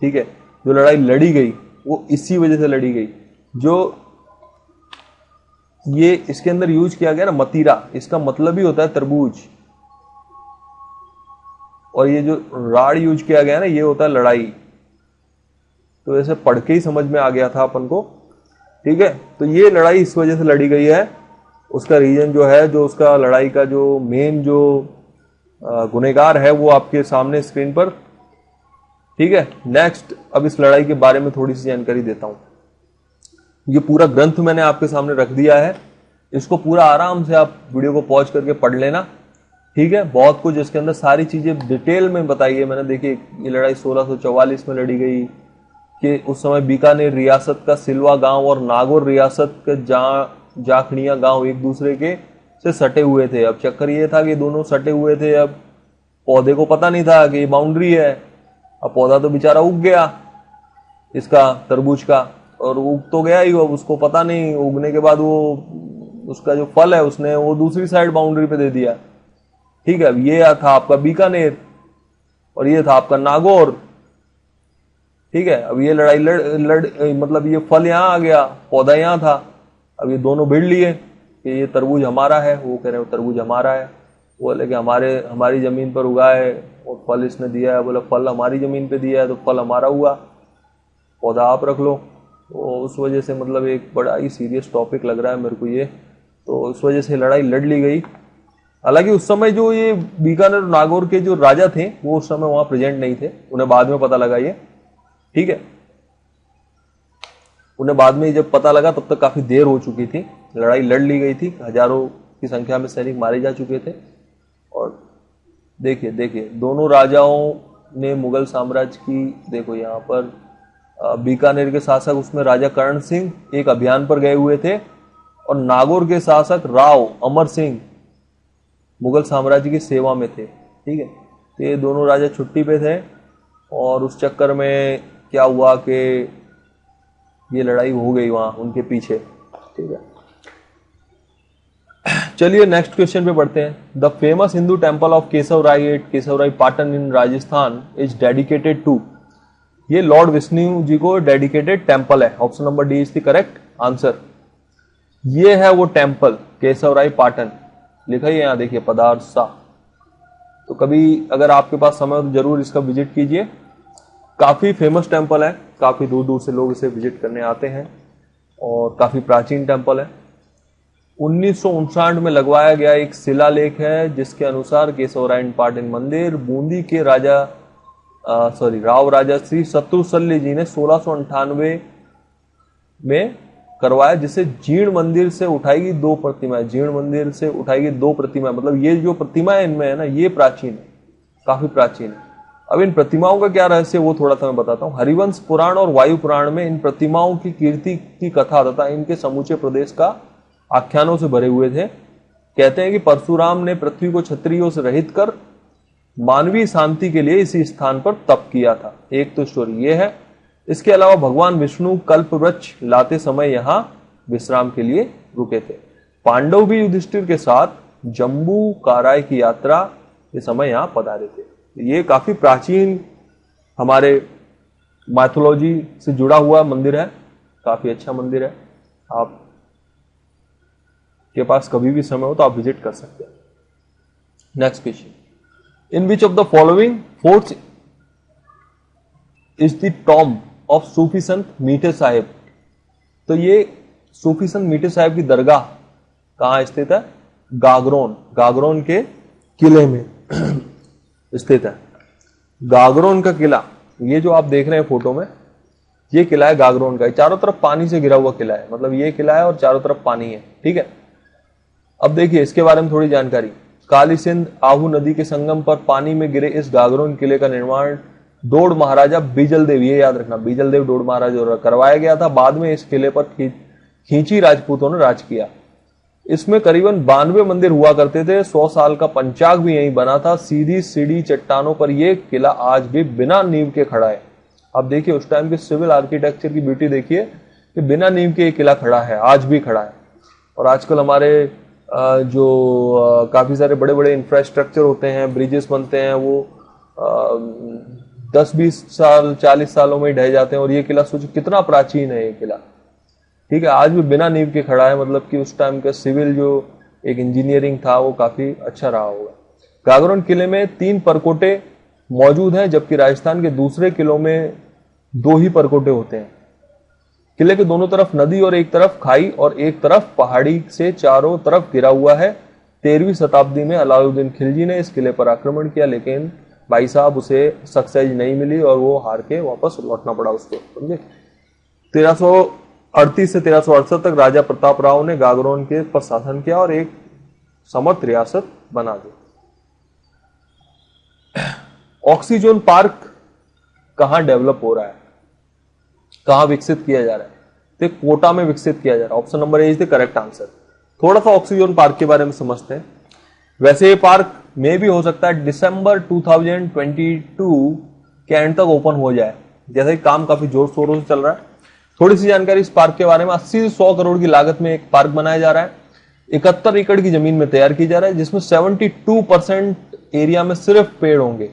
ठीक है, जो लड़ाई लड़ी गई वो इसी वजह से लड़ी गई। जो ये इसके अंदर यूज किया गया ना मतीरा, इसका मतलब ही होता है तरबूज। और ये जो राड यूज किया गया ना, ये होता है लड़ाई। तो ऐसे पढ़ के ही समझ में आ गया था अपन को, ठीक है। तो ये लड़ाई इस वजह से लड़ी गई है। उसका रीजन जो है, जो उसका लड़ाई का जो मेन जो गुनहगार है वो आपके सामने स्क्रीन पर, ठीक है। नेक्स्ट, अब इस लड़ाई के बारे में थोड़ी सी जानकारी देता हूं। ये पूरा ग्रंथ मैंने आपके सामने रख दिया है, इसको पूरा आराम से आप वीडियो को पॉज करके पढ़ लेना, ठीक है। बहुत कुछ इसके अंदर सारी चीजें डिटेल में बताई है मैंने। देखिए, ये लड़ाई 1644 में लड़ी गई कि उस समय बीकानेर रियासत का सिलवा गांव और नागौर रियासत का जाखड़िया गांव एक दूसरे के से सटे हुए थे। अब चक्कर ये था कि दोनों सटे हुए थे। अब पौधे को पता नहीं था कि ये बाउंड्री है। अब पौधा तो बेचारा उग गया इसका, तरबूज का, और उग तो गया ही, अब उसको पता नहीं। उगने के बाद वो उसका जो फल है उसने वो दूसरी साइड बाउंड्री पे दे दिया, ठीक है। अब ये था आपका बीकानेर और ये था आपका नागौर, ठीक है। अब ये लड़ाई मतलब ये फल यहां आ गया, पौधा यहां था। अब ये दोनों भिड़ लिए कि ये तरबूज हमारा है। वो कह रहे हो तरबूज हमारा है। वो बोले कि हमारी जमीन पर उगा है और फल इसने दिया है। बोला फल हमारी जमीन पे दिया है तो फल हमारा हुआ, पौधा आप रख लो। तो उस वजह से मतलब एक बड़ा ही सीरियस टॉपिक लग रहा है मेरे को ये। तो उस वजह से लड़ाई लड़ ली गई। हालांकि उस समय जो ये बीकानेर और नागौर के जो राजा थे वो उस समय वहां प्रेजेंट नहीं थे, उन्हें बाद में पता लगा ये, ठीक है। उन्हें बाद में जब पता लगा तब तक काफी देर हो चुकी थी। लड़ाई लड़ ली गई थी, हजारों की संख्या में सैनिक मारे जा चुके थे। और देखिए दोनों राजाओं ने मुगल साम्राज्य की, देखो यहाँ पर बीकानेर के शासक उसमें राजा करण सिंह एक अभियान पर गए हुए थे और नागौर के शासक राव अमर सिंह मुगल साम्राज्य की सेवा में थे, ठीक है। तो ये दोनों राजा छुट्टी पे थे और उस चक्कर में क्या हुआ कि ये लड़ाई हो गई वहां उनके पीछे, ठीक है। चलिए नेक्स्ट क्वेश्चन पे बढ़ते हैं। The famous Hindu temple of Keshavrai at Keshavrai Patan in Rajasthan is dedicated to. ये लॉर्ड विष्णु जी को डेडिकेटेड टेम्पल है। Option number D is the correct answer. ये है वो टेम्पल केशवराय पाटन, लिखा ही यहाँ देखिए पदार्थ सा। तो कभी अगर आपके पास समय हो तो जरूर इसका विजिट कीजिए। काफी फेमस टेम्पल है, काफी दूर दूर से लोग इसे विजिट करने आते हैं और काफी प्राचीन टेम्पल है। 1959 में लगवाया गया एक शिलालेख है जिसके अनुसार केशवराय पाटन मंदिर बूंदी के राव राजा श्री शत्रुशल्य जी ने 1698 में करवाया, जिसे जीर्ण मंदिर से उठाई गई 2 प्रतिमाएं। जीर्ण मंदिर से उठाई गई 2 प्रतिमाएं, मतलब ये जो प्रतिमाएं इनमें है ना, ये प्राचीन है, काफी प्राचीन है। अब इन प्रतिमाओं का क्या रहस्य वो थोड़ा सा मैं बताता हूँ। हरिवंश पुराण और वायु पुराण में इन प्रतिमाओं की कीर्ति की कथा तथा इनके समूचे प्रदेश का आख्यानों से भरे हुए थे। कहते हैं कि परशुराम ने पृथ्वी को क्षत्रियों से रहित कर मानवीय शांति के लिए इसी स्थान पर तप किया था। एक तो स्टोरी ये है। इसके अलावा भगवान विष्णु कल्प वृक्ष लाते समय यहां विश्राम के लिए रुके थे। पांडव भी युधिष्ठिर के साथ जम्बू काराय की यात्रा के समय यहां पधारे थे। ये काफी प्राचीन हमारे माइथोलॉजी से जुड़ा हुआ मंदिर है, काफी अच्छा मंदिर है। आप के पास कभी भी समय हो तो आप विजिट कर सकते हैं। Next question, in which of the following forts is the tomb of Sufi Sant Mithe Sahib. तो ये सूफी संत मीठे साहिब की दरगाह कहां स्थित है? गागरोन, गागरोन के किले में स्थित है। गागरोन का किला, ये जो आप देख रहे हैं फोटो में, ये किला है गागरोन का। चारों तरफ पानी से घिरा हुआ किला है, मतलब ये किला है और चारों तरफ पानी है, ठीक है। अब देखिए इसके बारे में थोड़ी जानकारी। काली सिंध आहू नदी के संगम पर पानी में गिरे इस गागरोन किले का निर्माण डोड़ महाराजा बीजल देव, ये याद रखना, बीजल देव डोड़ महाराज द्वारा करवाया गया था। बाद में इस किले पर खींची राजपूतों ने राज किया। इसमें करीबन 92 मंदिर हुआ करते थे। 100 साल का पंचाग भी यहीं बना था। सीधी सीढ़ी चट्टानों पर यह किला आज भी बिना नींव के खड़ा है। आप देखिए उस टाइम के सिविल आर्किटेक्चर की ब्यूटी देखिए कि बिना नींव के एक किला खड़ा है, आज भी खड़ा है। और आजकल हमारे जो काफी सारे बड़े बड़े इंफ्रास्ट्रक्चर होते हैं, ब्रिजेस बनते हैं, वो 10-20 साल 40 सालों में ही ढह जाते हैं। और ये किला सोचो कितना प्राचीन है ये किला, ठीक है, आज भी बिना नींव के खड़ा है। मतलब कि उस टाइम का सिविल जो एक इंजीनियरिंग था वो काफी अच्छा रहा होगा। गागरोन किले में 3 परकोटे मौजूद हैं, जबकि राजस्थान के दूसरे किलों में 2 ही परकोटे होते हैं। किले के दोनों तरफ नदी और एक तरफ खाई और एक तरफ पहाड़ी से चारों तरफ घिरा हुआ है। 13वीं शताब्दी में अलाउद्दीन खिलजी ने इस किले पर आक्रमण किया, लेकिन भाई साहब उसे सक्सेस नहीं मिली और वो हार के वापस लौटना पड़ा उसको, समझे। 1338 से 1368 तक राजा प्रताप राव ने गागरोन के पर शासन किया और एक समर्थ रियासत बना दी। ऑक्सीजन पार्क कहां डेवलप हो रहा है, कहां विकसित किया जा रहा है? तो कोटा में विकसित किया जा रहा है। Option number A is the correct answer. थोड़ा सा ऑक्सीजन पार्क के बारे में समझते हैं। वैसे ये पार्क में भी हो सकता है दिसंबर 2022 के एंड तक ओपन हो जाए, जैसे काम काफी जोर शोरों से चल रहा है। थोड़ी सी जानकारी इस पार्क के बारे में। 80 से 100 करोड़ की लागत में एक पार्क बनाया जा रहा है। 71 एकड़ की जमीन में तैयार की जा रहा है, जिसमें 72% एरिया में सिर्फ पेड़ होंगे।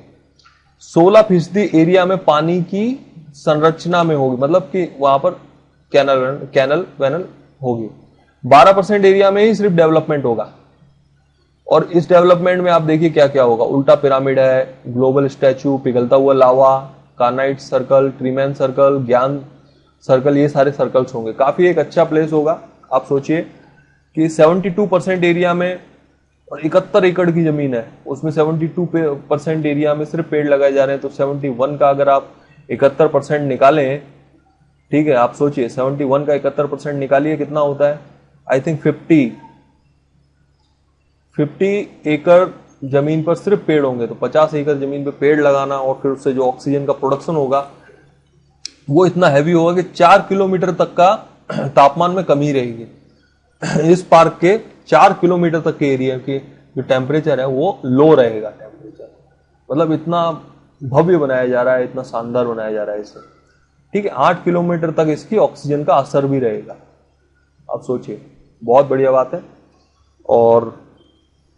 16% एरिया में पानी की संरचना में होगी, मतलब कि वहां पर कैनल वैनल होगी। 12% एरिया में ही सिर्फ डेवलपमेंट होगा। और इस डेवलपमेंट में आप देखिए क्या क्या होगा। उल्टा पिरामिड है, ग्लोबल स्टैचू, पिघलता हुआ लावा, कार्नाइट सर्कल, ट्रीमैन सर्कल, ज्ञान सर्कल, ये सारे सर्कल्स होंगे। काफी एक अच्छा प्लेस होगा। आप सोचिए कि 72% एरिया में और 71 एकड़ की जमीन है, उसमें 72% एरिया में सिर्फ पेड़ लगाए जा रहे हैं। तो 71 का अगर आप 71% निकालें, ठीक है, आप सोचिए 71 का 71% निकालिए कितना होता है। आई थिंक 50 एकड़ जमीन पर सिर्फ पेड़ होंगे, तो 50 एकड़ जमीन पे पेड़ लगाना और फिर उससे जो ऑक्सीजन का प्रोडक्शन होगा वो इतना हैवी होगा कि 4 किलोमीटर तक का तापमान में कमी रहेगी। इस पार्क के 4 किलोमीटर तक के एरिया के जो टेम्परेचर है वो लो रहेगा टेम्परेचर। मतलब इतना भव्य बनाया जा रहा है, इतना शानदार बनाया जा रहा है इसे, ठीक है। 8 किलोमीटर तक इसकी ऑक्सीजन का असर भी रहेगा। आप सोचिए, बहुत बढ़िया बात है। और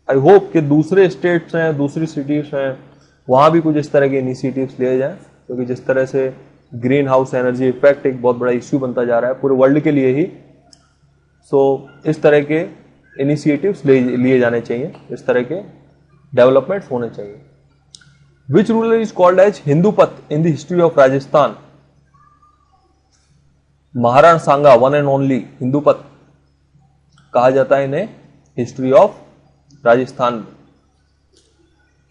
आई होप कि दूसरे स्टेट्स हैं, दूसरी सिटीज हैं, वहां भी कुछ इस तरह के इनिशिएटिव्स लिए जाएं, क्योंकि जिस तरह से ग्रीन हाउस एनर्जी इफेक्ट एक बहुत बड़ा इश्यू बनता जा रहा है पूरे वर्ल्ड के लिए ही। सो इस तरह के इनिशिएटिव्स लिए जाने चाहिए, इस तरह के डेवलपमेंट्स होने चाहिए। Which ruler is called as Hindupat in the history of Rajasthan? Maharana Sanga, one and only Hindupat कहा जाता है इन्हें हिस्ट्री ऑफ राजस्थान।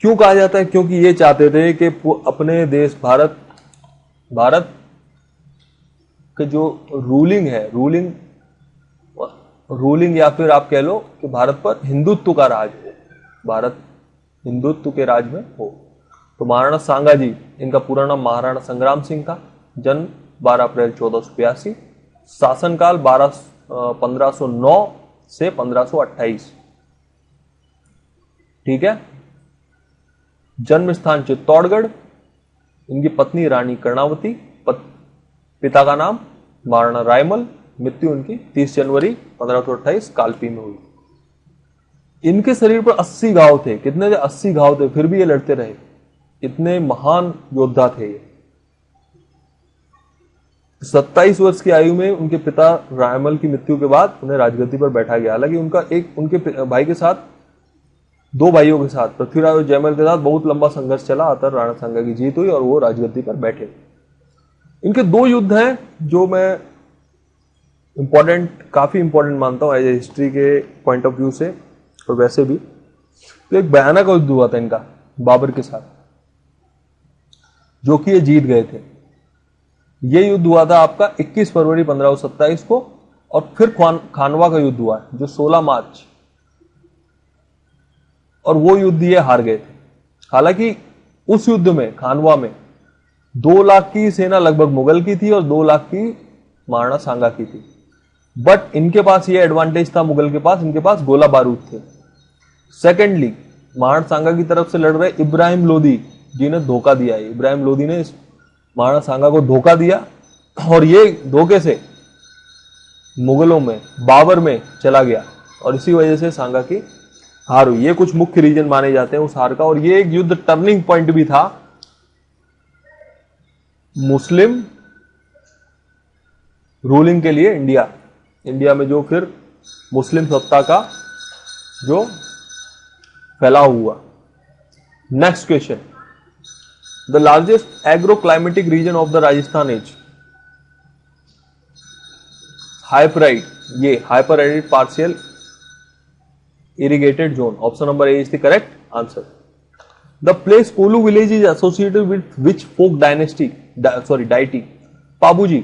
क्यों कहा जाता है? क्योंकि ये चाहते थे कि अपने देश भारत के जो रूलिंग है, रूलिंग या फिर आप कह लो कि भारत पर हिंदुत्व का राज हो, भारत हिंदुत्व के राज में हो। तो महाराणा सांगा जी, इनका पूरा नाम महाराणा संग्राम सिंह था। जन्म 12 अप्रैल 1482, शासनकाल 1509 से 1528, ठीक है। जन्म स्थान चित्तौड़गढ़। इनकी पत्नी रानी कर्णावती, पिता का नाम महाराणा रायमल। मृत्यु उनकी 30 जनवरी 1528 कालपी में हुई। इनके शरीर पर 80 घाव थे। कितने थे? 80 घाव थे, फिर भी ये लड़ते रहे। इतने महान योद्धा थे ये। 27 वर्ष की आयु में उनके पिता रायमल की मृत्यु के बाद उन्हें राजगद्दी पर बैठा गया। हालांकि उनके भाई के साथ दो भाइयों के साथ, पृथ्वीराज और जयमल के साथ बहुत लंबा संघर्ष चला, अतः राणा सांगा की जीत हुई और वो राजगद्दी पर बैठे। इनके दो युद्ध हैं जो मैं काफी इंपॉर्टेंट मानता हूं एज ए हिस्ट्री के पॉइंट ऑफ व्यू से और वैसे भी। तो एक भयानक युद्ध हुआ था इनका बाबर के साथ, जो कि ये जीत गए थे। ये युद्ध हुआ था आपका 21 फरवरी 1527 को, और फिर खानवा का युद्ध हुआ जो 16 मार्च, और वो युद्ध ये हार गए थे। हालांकि उस युद्ध में, खानवा में 2 लाख की सेना लगभग मुगल की थी और 2 लाख की महाराणा सांगा की थी। बट इनके पास ये एडवांटेज था मुगल के पास, इनके पास गोला बारूद थे। सेकेंडली, महाराणा सांगा की तरफ से लड़ रहे इब्राहिम लोदी जिन्हें धोखा दिया है। इब्राहिम लोदी ने महाराणा सांगा को धोखा दिया और ये धोखे से मुगलों में, बाबर में चला गया, और इसी वजह से सांगा की हार हुई। ये कुछ मुख्य रीजन माने जाते हैं उस हार का। और ये एक युद्ध टर्निंग पॉइंट भी था मुस्लिम रूलिंग के लिए इंडिया में, जो फिर मुस्लिम सत्ता का जो फैलाव हुआ। Next question, the largest agro climatic region of the Rajasthan is hyperarid, ये hyperarid partial irrigated zone. Option number A is the correct answer. The place Kolu village is associated with which folk dynasty? Deity. Pabuji,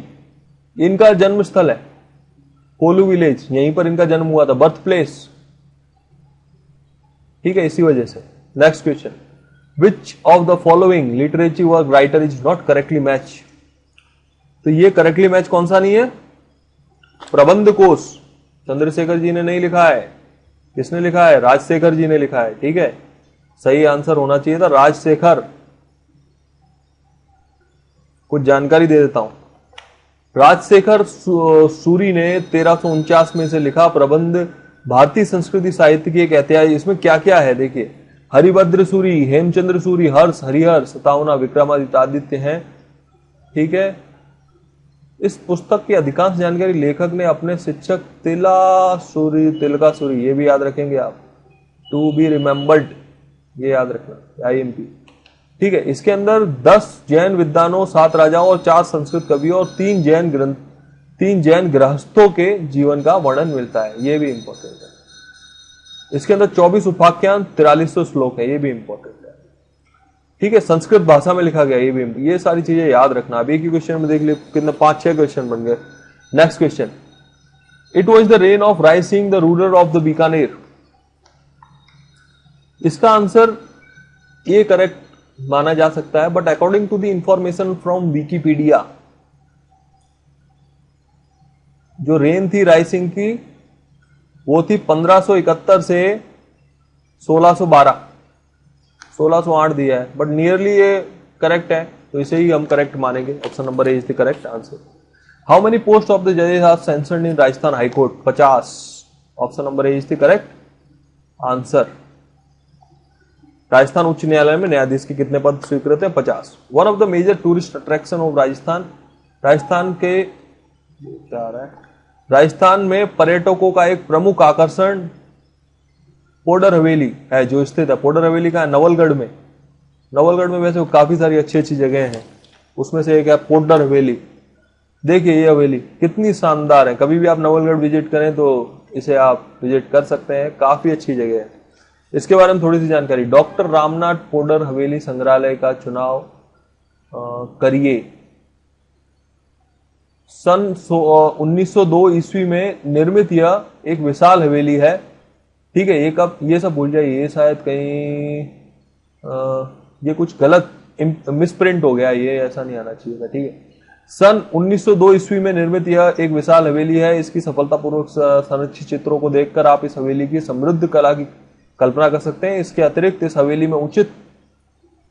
इनका जन्म स्थल है कोलू विलेज, यहीं पर इनका जन्म हुआ था, बर्थ प्लेस। ठीक है, इसी वजह से। Next question, which of the following literature work writer is not correctly match? तो ये करेक्टली मैच कौन सा नहीं है? प्रबंध कोश चंद्रशेखर जी ने नहीं लिखा है। किसने लिखा है? राजशेखर जी ने लिखा है। ठीक है, सही आंसर होना चाहिए था राजशेखर। कुछ जानकारी दे देता हूं। राजशेखर सूरी ने 1349 में से लिखा प्रबंध भारतीय संस्कृति साहित्य की एक ऐतिहासिक। इसमें क्या क्या है देखिए, हरिभद्र सूरी, हेमचंद्र सूरी, हर्ष, हरिहर, सतावना, विक्रमादित्य हैं। ठीक है, इस पुस्तक की अधिकांश जानकारी लेखक ने अपने शिक्षक तिलका सूरी, ये भी याद रखेंगे आप, टू बी रिमेंबर्ड, ये याद रखना, IMP। ठीक है, इसके अंदर 10 जैन विद्वानों, 7 राजाओं और 4 संस्कृत कवियों और 3 जैन गृहस्थों के जीवन का वर्णन मिलता है, ये भी इंपॉर्टेंट है। इसके अंदर 24 उपाख्यान, 4300 श्लोक है, ये भी इंपॉर्टेंट है। ठीक है, संस्कृत भाषा में लिखा गया, ये सारी चीजें याद रखना। अभी की क्वेश्चन में देख ली कितने 5-6 क्वेश्चन बन गए। Next question, it was the reign of Rai Singh the ruler of the Bikaner. इसका आंसर ये करेक्ट माना जा सकता है, but according to the information from Wikipedia, जो रेन थी राय सिंह की वो थी 1571 से 1612, 1608 दिया है, बट नियरली ये करेक्ट है, तो इसे ही हम करेक्ट मानेंगे। Option number A is the correct answer. How many post of the जजेस are sanctioned in Rajasthan high court? 50। Option number A is the correct answer. Rajasthan उच्च न्यायालय में न्यायाधीश के कितने पद स्वीकृत हैं? 50। One of the major tourist attraction of Rajasthan, Rajasthan के क्या आ रहा है, राजस्थान में पर्यटकों का एक प्रमुख आकर्षण पोडर हवेली है, जो स्थित है। पोडर हवेली का है नवलगढ़ में। नवलगढ़ में वैसे काफी सारी अच्छी अच्छी जगह हैं, उसमें से एक है पोडर हवेली। देखिए ये हवेली कितनी शानदार है, कभी भी आप नवलगढ़ विजिट करें तो इसे आप विजिट कर सकते हैं, काफी अच्छी जगह है। इसके बारे में थोड़ी सी जानकारी, डॉक्टर रामनाथ पोडर हवेली संग्रहालय का चुनाव करिए। सन 1902 ईस्वी में निर्मित यह एक विशाल हवेली है। ठीक है, ये सब भूल जाइए, ये शायद कहीं ये कुछ गलत मिसप्रिंट हो गया, ये ऐसा नहीं आना चाहिए था। ठीक है, सन 1902 ईस्वी में निर्मित यह एक विशाल हवेली है। इसकी सफलतापूर्वक संरक्षित चित्रों को देखकर आप इस हवेली की समृद्ध कला की कल्पना कर सकते हैं। इसके अतिरिक्त इस हवेली में उचित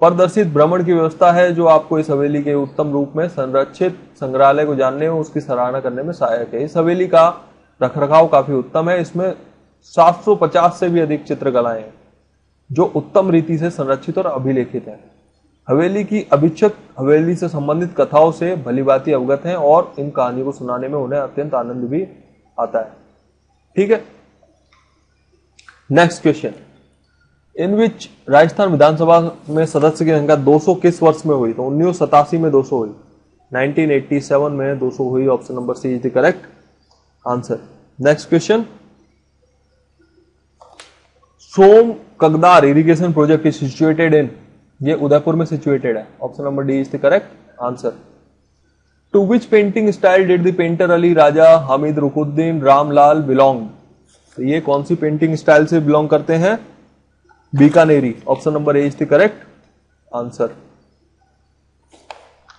प्रदर्शित भ्रमण की व्यवस्था है, जो आपको इस हवेली के उत्तम रूप में संरक्षित संग्रहालय को जानने और उसकी सराहना करने में सहायक है। इस हवेली का रखरखाव काफी उत्तम है। इसमें 750 से भी अधिक चित्रकलाएं हैं, जो उत्तम रीति से संरक्षित और अभिलेखित हैं। हवेली की अभिक्षक हवेली से संबंधित कथाओं से भलीभांति अवगत हैं और इन कहानियों को सुनाने में उन्हें अत्यंत आनंद भी आता है। ठीक है, नेक्स्ट क्वेश्चन, इन विच राजस्थान विधानसभा में सदस्य की संख्या 200 किस वर्ष में हुई? तो 1987 में 200 हुई, 1987 में 200 हुई। Option number C is the correct answer. Next question, Som Kagdar irrigation project is situated in, ये उदयपुर में सिचुएटेड है। Option number D is the correct answer. To which painting style did the painter Ali Raza Hamid Rukuddin Ramlal belong? तो ये कौन सी पेंटिंग स्टाइल से बिलोंग करते हैं? Bikaneri. Option number A is the correct answer.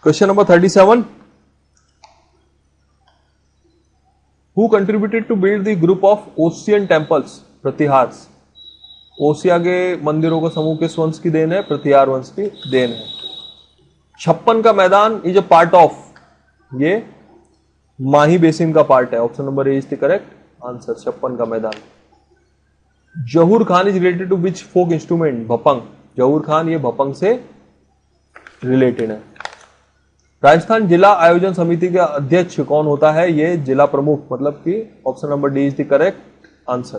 Question number 37, who contributed to build the group of Osian temples? Pratiharas. Osia के मंदिरों का समूह किस वंश की देन है? प्रतिहार वंश की देन है। 56 का मैदान इज अ पार्ट ऑफ, ये माही बेसिन का पार्ट है। Option number A is the correct answer, 56 का मैदान। Zahoor Khan is related to which folk instrument? Bhapang. Zahoor Khan ये भपंग से रिलेटेड है। राजस्थान जिला आयोजन समिति का अध्यक्ष कौन होता है? ये जिला प्रमुख, मतलब कि option number D is the correct answer.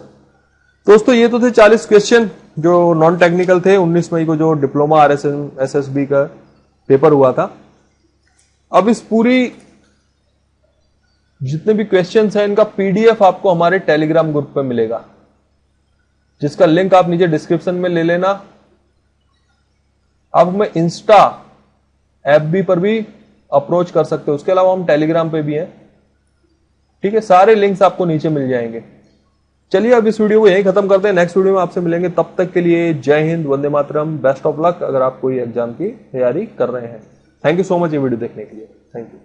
दोस्तों ये तो थे 40 क्वेश्चन जो नॉन टेक्निकल थे। 19 मई को जो डिप्लोमा RSSB का पेपर हुआ था। अब इस पूरी जितने भी क्वेश्चंस हैं इनका PDF आपको हमारे टेलीग्राम ग्रुप पे मिलेगा, जिसका लिंक आप नीचे डिस्क्रिप्शन में ले लेना। आप हमें इंस्टा FB पर भी अप्रोच कर सकते हो, उसके अलावा हम टेलीग्राम पे भी हैं। ठीक है, सारे लिंक्स आपको नीचे मिल जाएंगे। चलिए अब इस वीडियो को यहीं खत्म करते हैं, नेक्स्ट वीडियो में आपसे मिलेंगे। तब तक के लिए जय Hind, Vande Mataram, best of luck अगर आप कोई एग्जाम की तैयारी कर रहे हैं। थैंक यू सो मच ये वीडियो देखने के लिए, थैंक यू।